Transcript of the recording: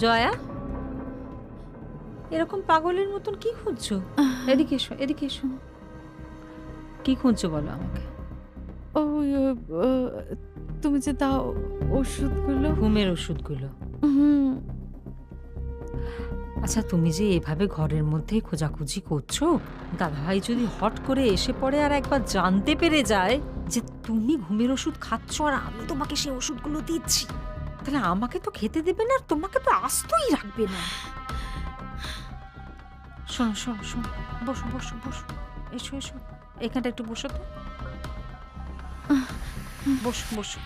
জয়া, এরকম পাগলের মতন কি খুঁজছো? এদিকে এসো, এদিকে এসো। কি খুঁজছো বলো আমাকে? ওই তুমি যে দাও ওষুধগুলো। ঘুমের ওষুধগুলো? হুম। আচ্ছা, তুমি যে এভাবে ঘরের মধ্যে খোঁজাখুঁজি করছো, দাদাভাই যদি হট করে এসে পড়ে আর একবার জানতে পেরে যায় যে তুমি ঘুমের ওষুধ খাচ্ছ আর আমি তোমাকে সেই ওষুধগুলো দিচ্ছি, তাহলে আমাকে তো খেতে দেবে না আর তোমাকে তো আস্তই রাখবে না। শোনো শোনো শোনো, বসো বসো বসো, এসো এসো, এখানটা একটু বসো তো, বসো বসো।